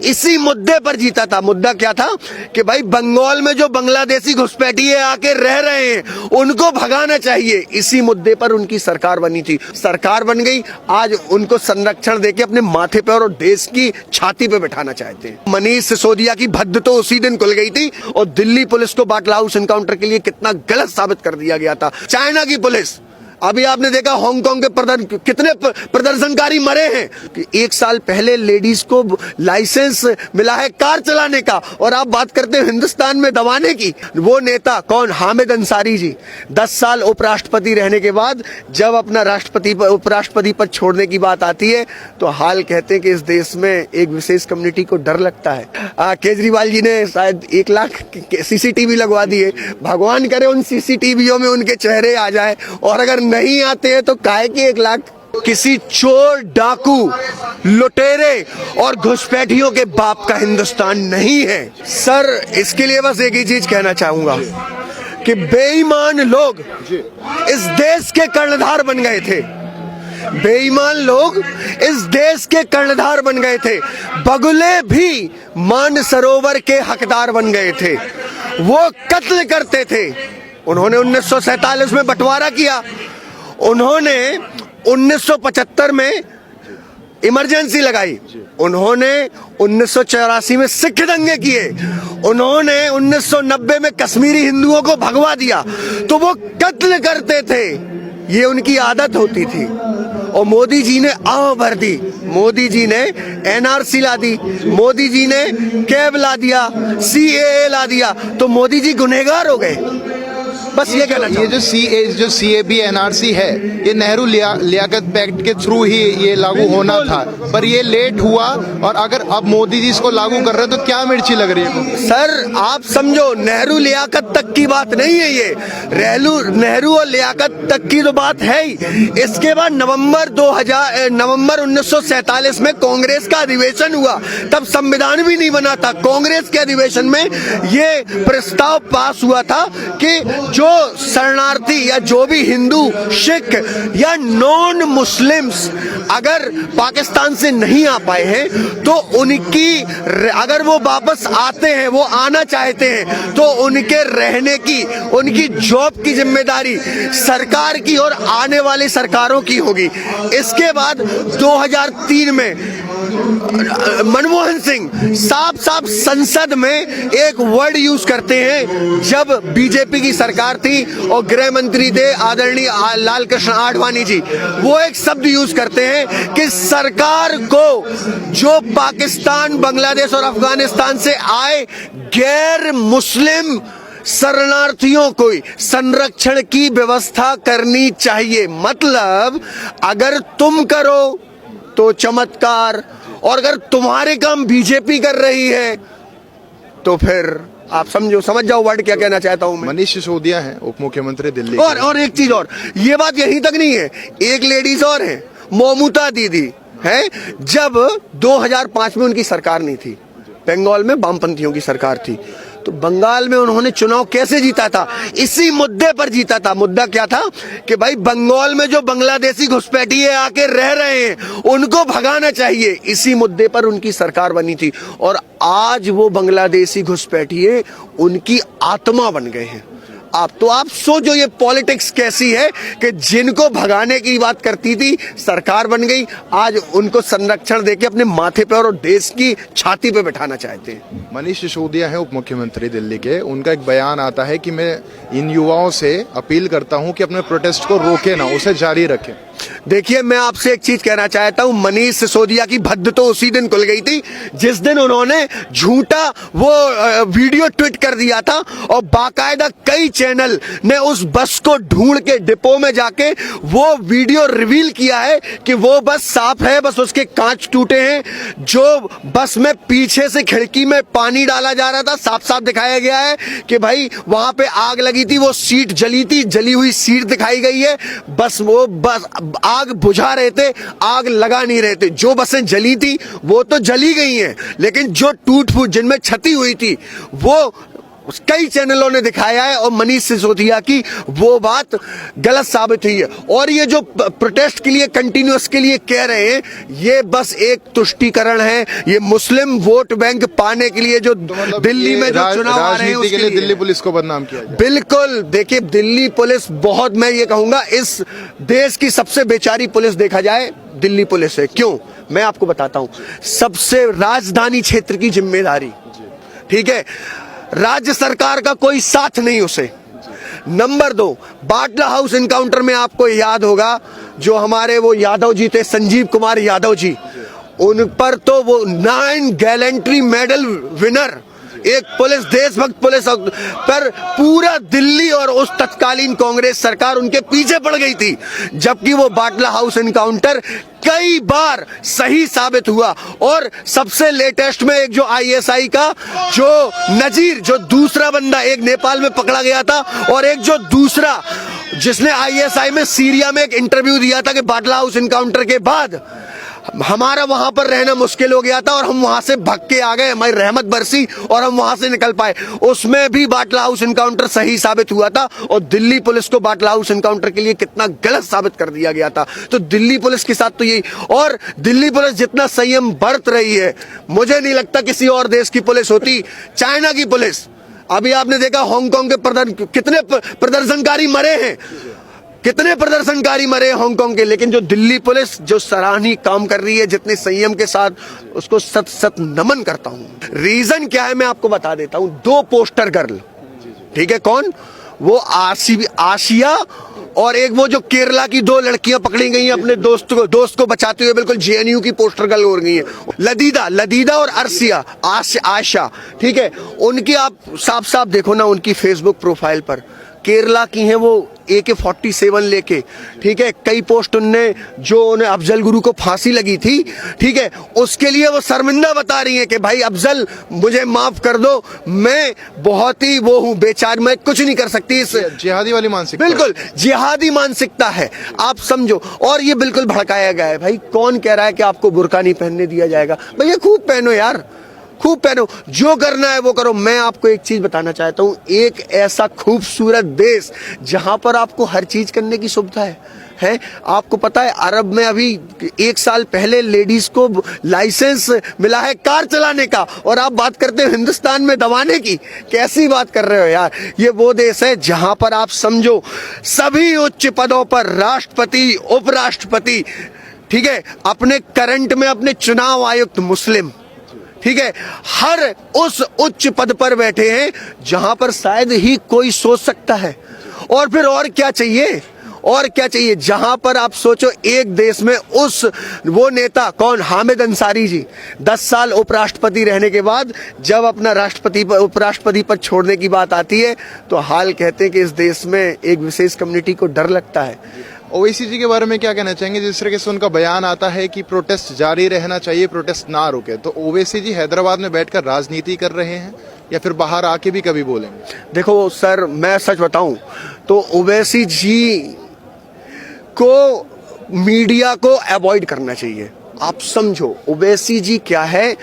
इसी मुद्दे पर जीता था। मुद्दा क्या था कि भाई बंगाल में जो बांग्लादेशी घुसपैठिए आके रह रहे हैं उनको भगाना चाहिए। इसी मुद्दे पर उनकी सरकार बनी थी, सरकार बन गई। आज उनको संरक्षण देके अपने माथे पे और देश की छाती पे बिठाना चाहते हैं। मनीष सिसोदिया की भद्द तो उसी दिन खुल गई थी और दिल्ली पुलिस को बाटला हाउस एनकाउंटर के लिए कितना गलत साबित कर दिया गया था। चाइना की पुलिस, अभी आपने देखा हांगकांग के कितने प्रदर्शनकारी मरे हैं कि 1 साल पहले लेडीज को लाइसेंस मिला है कार चलाने का और आप बात करते हैं हिंदुस्तान में दबाने की। वो नेता कौन? हामिद अंसारी जी 10 साल उपराष्ट्रपति रहने के बाद जब अपना उपराष्ट्रपति पद छोड़ने की बात आती है तो हाल कहते हैं कि इस देश में एक विशेष कम्युनिटी को डर लगता है। केजरीवाल जी ने शायद 1 लाख सीसीटीवी लगवा दिए। भगवान करे उन सीसीटीवीओ में उनके चेहरे आ जाए, और अगर नहीं आते हैं तो काहे कि 1 लाख किसी चोर, डाकू, लुटेरे और घुसपैठियों के बाप का हिंदुस्तान नहीं है। सर इसके लिए बस एक ही चीज कहना चाहूंगा कि बेईमान लोग इस देश के कर्णधार बन गए थे। बेईमान लोग इस देश के कर्णधार बन गए थे। बगुले भी मानसरोवर के हकदार बन गए थे। वो कत्ल करते थे। उन्होंने 1947 में बंटवारा किया, उन्होंने 1975 में इमरजेंसी लगाई, उन्होंने 1984 में सिख दंगे किए, उन्होंने 1990 में कश्मीरी हिंदुओं को भगवा दिया। तो वो कत्ल करते थे, ये उनकी आदत होती थी। और मोदी जी ने आव भर दी, मोदी जी ने एनआरसी ला दी, मोदी जी ने कैब ला दिया, सीएए ला दिया, तो मोदी जी गुनहगार हो गए। बस ये कहना ये जो सीएबी एनआरसी है ये नेहरू लियाकत पैक्ट के थ्रू ही ये लागू होना था, पर ये लेट हुआ। और अगर अब मोदी जी इसको लागू कर रहे हैं तो क्या मिर्ची लग रही है? सर आप समझो, नेहरू लियाकत तक की बात नहीं है ये। नेहरू और लियाकत तक की तो बात है ही। इसके बाद नवंबर 1947 में कांग्रेस का अधिवेशन हुआ, तब संविधान भी नहीं बना था। कांग्रेस के अधिवेशन में ये प्रस्ताव पास हुआ था कि जो शरणार्थी या जो भी हिंदू, सिख या नॉन मुस्लिम्स अगर पाकिस्तान से नहीं आ पाए हैं तो उनकी, अगर वो वापस आते हैं, वो आना चाहते हैं, तो उनके रहने की, उनकी जॉब की जिम्मेदारी सरकार की और आने वाली सरकारों की होगी। इसके बाद 2003 में मनमोहन सिंह साफ साफ संसद में एक वर्ड यूज करते हैं, जब बीजेपी की सरकार थी और गृह मंत्री थे आदरणीय लाल कृष्ण आडवाणी जी, वो एक शब्द यूज करते हैं कि सरकार को जो पाकिस्तान, बांग्लादेश और अफगानिस्तान से आए गैर मुस्लिम शरणार्थियों को संरक्षण की व्यवस्था करनी चाहिए। मतलब अगर तुम करो तो चमत्कार, और अगर तुम्हारे काम बीजेपी कर रही है तो फिर आप समझ जाओ वर्ड क्या कहना चाहता हूं मैं। मनीष सिसोदिया हैं उप मुख्यमंत्री दिल्ली। और एक चीज और, ये बात यहीं तक नहीं है, एक लेडीज और है, ममता दीदी है। जब 2005 में उनकी सरकार नहीं थी, बंगाल में वामपंथियों की सरकार थी, तो बंगाल में उन्होंने चुनाव कैसे जीता था? इसी मुद्दे पर जीता था। मुद्दा क्या था कि भाई बंगाल में जो बांग्लादेशी घुसपैठिए आके रह रहे हैं उनको भगाना चाहिए। इसी मुद्दे पर उनकी सरकार बनी थी, और आज वो बांग्लादेशी घुसपैठिए उनकी आत्मा बन गए हैं। आप सोचो ये पॉलिटिक्स कैसी है कि जिनको भगाने की बात करती थी सरकार बन गई, आज उनको संरक्षण देके अपने माथे पे और देश की छाती पे बिठाना चाहते हैं। मनीष सिसोदिया हैं उप मुख्यमंत्री दिल्ली के, उनका एक बयान आता है कि मैं इन युवाओं से अपील करता हूं कि अपने प्रोटेस्ट को रोके ना, उसे जारी रखें। देखिए मैं आपसे एक चीज कहना चाहता हूं, मनीष सिसोदिया की भद्द तो उसी दिन खुल गई थी जिस दिन उन्होंने झूठा वो वीडियो ट्वीट कर दिया था, और बाकायदा कई चैनल ने उस बस को ढूंढ के डिपो में जाके वो वीडियो रिवील किया है कि वो बस साफ है, बस उसके कांच टूटे हैं। जो बस में पीछे से खिड़की में पानी डाला जा रहा था, साफ साफ दिखाया गया है कि भाई वहां पे आग लगी थी, वो सीट जली थी, जली हुई सीट दिखाई गई है। बस आग बुझा रहे थे, आग लगा नहीं रहे थे। जो बसें जली थी वो तो जली गई हैं, लेकिन जो टूट फूट, जिनमें क्षति हुई थी, वो कई चैनलों ने दिखाया है और मनीष सिसोदिया की वो बात गलत साबित हुई है। और ये जो प्रोटेस्ट के लिए कंटिन्यूअस के लिए कह रहे हैं, ये बस एक तुष्टीकरण है। ये मुस्लिम वोट बैंक पाने के लिए जो दिल्ली में जो चुनाव आ रहे हैं उसके लिए दिल्ली पुलिस को बदनाम किया जाए। बिल्कुल, देखिए दिल्ली पुलिस बहुत, मैं ये कहूंगा इस देश की सबसे बेचारी पुलिस देखा जाए दिल्ली पुलिस है। क्यों, मैं आपको बताता हूं। सबसे राजधानी क्षेत्र की जिम्मेदारी, ठीक है, राज्य सरकार का कोई साथ नहीं उसे। नंबर 2, बाटला हाउस एनकाउंटर में आपको याद होगा जो हमारे वो यादव जी थे, संजीव कुमार यादव जी, उन पर तो वो 9 गैलेंट्री मेडल विनर, एक पुलिस, देशभक्त पुलिस पर पूरा दिल्ली और उस तत्कालीन कांग्रेस सरकार उनके पीछे पड़ गई थी। जबकि वो बाटला हाउस एनकाउंटर कई बार सही साबित हुआ। और सबसे लेटेस्ट में एक जो आईएसआई का जो नजीर, जो दूसरा बंदा, एक नेपाल में पकड़ा गया था और एक जो दूसरा जिसने आईएसआई में सीरिया में एक इंटरव्यू दिया था कि बाटला हाउस एनकाउंटर के बाद हमारा वहां पर रहना मुश्किल हो गया था और हम वहां से भाग के आ गए, हमारी रहमत बरसी और हम वहां से निकल पाए। उसमें भी बाटला हाउस एनकाउंटर सही साबित हुआ था और दिल्ली पुलिस को बाटला हाउस एनकाउंटर के लिए कितना गलत साबित कर दिया गया था। तो दिल्ली पुलिस के साथ तो यही, और दिल्ली पुलिस जितना संयम बरत रही है, मुझे नहीं लगता किसी और देश की पुलिस होती। चाइना की पुलिस, अभी आपने देखा हांगकांग के कितने प्रदर्शनकारी मरे हैं, कितने प्रदर्शनकारी मरे हांगकांग के, लेकिन जो दिल्ली पुलिस जो सराहनीय काम कर रही है जितने संयम के साथ, उसको सत सत नमन करता हूं। रीजन क्या है मैं आपको बता देता हूं। 2 पोस्टर गर्ल, ठीक है, कौन वो, आशिया और एक वो जो केरला की 2 लड़कियां पकड़ी गई हैं अपने दोस्त को बचाते हुए, बिल्कुल जेएनयू की पोस्टर गर्ल हो गई है, लदीदा और अर्सिया आशा, ठीक है। उनकी आप साफ साफ देखो ना उनकी फेसबुक प्रोफाइल पर, केरला की हैं वो AK-47 लेके, ठीक है। कई पोस्ट उनने जो उन्हें अफजल गुरु को फांसी लगी थी, ठीक है, उसके लिए वो शर्मिंदा बता रही हैं कि भाई अफजल मुझे माफ कर दो, मैं बहुत ही वो हूं, बेचार, मैं कुछ नहीं कर सकती। इस जिहादी वाली मानसिकता, बिल्कुल जिहादी मानसिकता है, आप समझो। और ये बिल्कुल भड़काया गया है। भाई कौन कह रहा है कि आपको बुर्का नहीं पहनने दिया जाएगा? भैया खूब पहनो यार, खूब पहनो, जो करना है वो करो। मैं आपको एक चीज बताना चाहता हूं, एक ऐसा खूबसूरत देश जहां पर आपको हर चीज करने की सुविधा है। आपको पता है अरब में अभी 1 साल पहले लेडीज को लाइसेंस मिला है कार चलाने का, और आप बात करते हो हिंदुस्तान में दबाने की। कैसी बात कर रहे हो यार? ये वो देश है जहां पर आप समझो सभी उच्च पदों पर राष्ट्रपति, उपराष्ट्रपति, ठीक है, अपने करंट में अपने चुनाव आयुक्त मुस्लिम, ठीक है, हर उस उच्च पद पर बैठे हैं जहां पर शायद ही कोई सोच सकता है। और फिर और क्या चाहिए, और क्या चाहिए? जहां पर आप सोचो एक देश में उस वो नेता कौन, हामिद अंसारी जी, 10 साल उपराष्ट्रपति रहने के बाद जब अपना उपराष्ट्रपति पद छोड़ने की बात आती है तो हाल कहते हैं कि इस देश में एक विशेष कम्युनिटी को डर लगता है। ओवैसी जी के बारे में क्या कहना चाहेंगे? जिस तरीके से उनका बयान आता है कि प्रोटेस्ट जारी रहना चाहिए, प्रोटेस्ट ना रुके, तो ओवैसी जी हैदराबाद में बैठकर राजनीति कर रहे हैं या फिर बाहर आके भी कभी बोलेंगे? देखो सर, मैं सच बताऊं तो ओवैसी जी को मीडिया को अवॉइड करना चाहिए। आप समझो ओवैसी जी क्या है,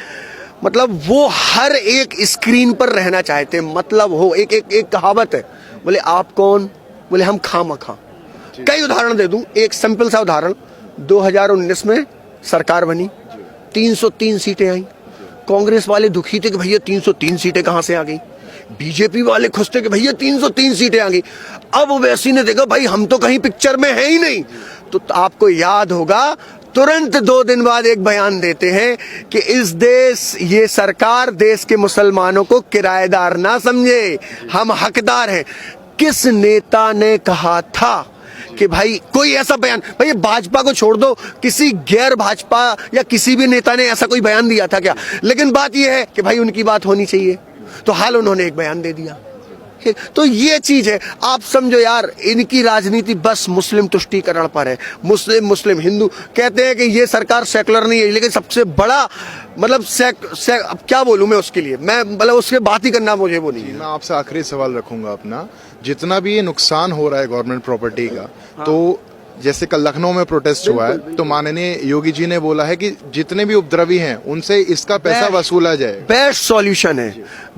मतलब वो हर एक स्क्रीन पर रहना चाहते हैं। मतलब हो एक कहावत है, बोले आप कौन, बोले हम खामखा। कई उदाहरण दे दूं, एक सिंपल सा उदाहरण, 2019 में सरकार बनी, 303 सीटें आई। कांग्रेस वाले दुखी थे कि भैया 303 सीटें कहां से आ गई, बीजेपी वाले खुश थे कि भैया 303 सीटें आ गई। अब ओवैसी ने देखा भाई हम तो कहीं पिक्चर में है ही नहीं, तो आपको याद होगा तुरंत 2 दिन बाद एक बयान देते हैं कि इस देश, ये सरकार देश के मुसलमानों को किराएदार ना समझे, हम हकदार हैं। किस नेता ने कहा था कि भाई कोई ऐसा बयान, भाई भाजपा को छोड़ दो, किसी गैर भाजपा या किसी भी नेता ने ऐसा कोई बयान दिया था क्या? लेकिन बात यह है कि भाई उनकी बात होनी चाहिए, तो हाल उन्होंने एक बयान दे दिया। तो ये चीज है, आप समझो यार, इनकी राजनीति बस मुस्लिम तुष्टीकरण पर है। मुस्लिम हिंदू कहते हैं कि ये सरकार सेकुलर नहीं है, लेकिन सबसे बड़ा मतलब अब क्या बोलूं मैं उसके लिए, मैं मतलब उसके बात ही करना मुझे वो नहीं है। मैं आपसे आखिरी सवाल रखूंगा अपना, जितना भी ये नुकसान हो रहा है गवर्नमेंट प्रॉपर्टी का, तो जैसे कल लखनऊ में प्रोटेस्ट हुआ है, तो माननीय योगी जी ने बोला है कि जितने भी उपद्रवी हैं उनसे इसका पैसा वसूला जाए। बेस्ट सॉल्यूशन है,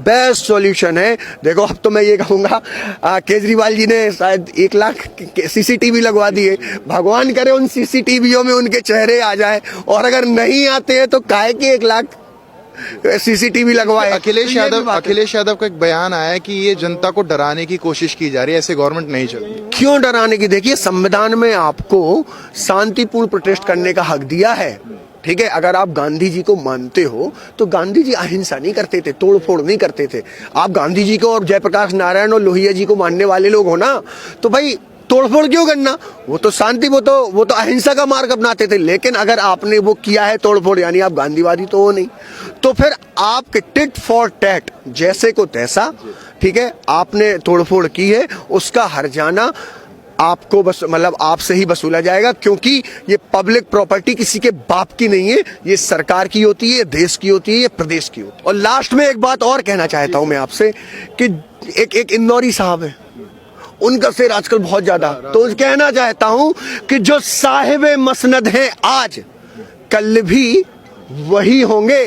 बेस्ट सॉल्यूशन है। देखो अब तो मैं ये कहूंगा, केजरीवाल जी ने शायद 1 लाख सीसीटीवी लगवा दिए। भगवान करे उन सीसीटीवीओ में उनके चेहरे आ जाए, और अगर नहीं आते हैं तो काहे कि 1 लाख सीसीटीवी लगवाए। अखिलेश यादव का एक बयान आया है कि ये जनता को डराने की कोशिश की जा रही है, ऐसे गवर्नमेंट नहीं चलती। क्यों डराने की? देखिए, संविधान में आपको शांतिपूर्ण प्रोटेस्ट करने का हक दिया है, ठीक है। अगर आप गांधी जी को मानते हो तो गांधी जी अहिंसा नहीं करते थे, तोड़फोड़ नहीं करते थे। आप गांधी जी को और जयप्रकाश नारायण और लोहिया जी को मानने वाले लोग हो ना, तो भाई तोड़फोड़ क्यों करना? वो तो शांति, वो तो अहिंसा का मार्ग अपनाते थे। लेकिन अगर आपने वो किया है तोड़फोड़, यानी आप गांधीवादी तो हो नहीं, तो फिर आपके टिट फॉर टैट, जैसे को तैसा, ठीक है, आपने तोड़फोड़ की है, उसका हर्जाना आपको बस मतलब आपसे ही वसूला जाएगा, क्योंकि ये पब्लिक प्रॉपर्टी किसी के बाप की नहीं है, ये सरकार की होती है, देश की होती है, ये प्रदेश की होती है। और लास्ट में एक बात और कहना चाहता हूं मैं आपसे कि एक इंदौरी साहब है, उनका शेर आजकल बहुत ज्यादा, तो कहना चाहता हूं कि जो साहिबे मसनद हैं आज, कल भी वही होंगे।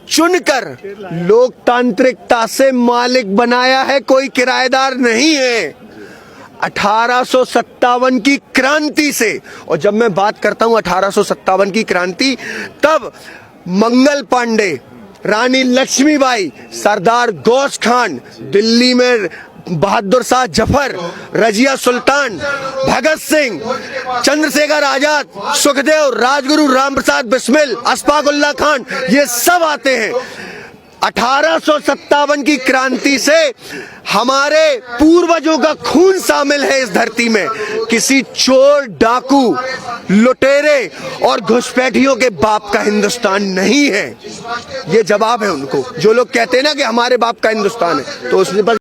चुनकर लोकतांत्रिकता से मालिक बनाया है, कोई किराएदार नहीं है। 1857 की क्रांति से, और जब मैं बात करता हूं 1857 की क्रांति, तब मंगल पांडे, रानी लक्ष्मीबाई, सरदार गौस खान, दिल्ली में बहादुर शाह जफर, रजिया सुल्तान, भगत सिंह, चंद्रशेखर आजाद, सुखदेव, राजगुरु रामप्रसाद बिस्मिल, अशफाक उल्लाह खान, ये सब आते हैं। 1857 की क्रांति से हमारे पूर्वजों का खून शामिल है इस धरती में। किसी चोर, डाकू, लुटेरे और घुसपैठियों के बाप का हिंदुस्तान नहीं है। ये जवाब है उनको, जो लोग कहते हैं ना कि हमारे बाप का हिंदुस्तान है, तो उसने बस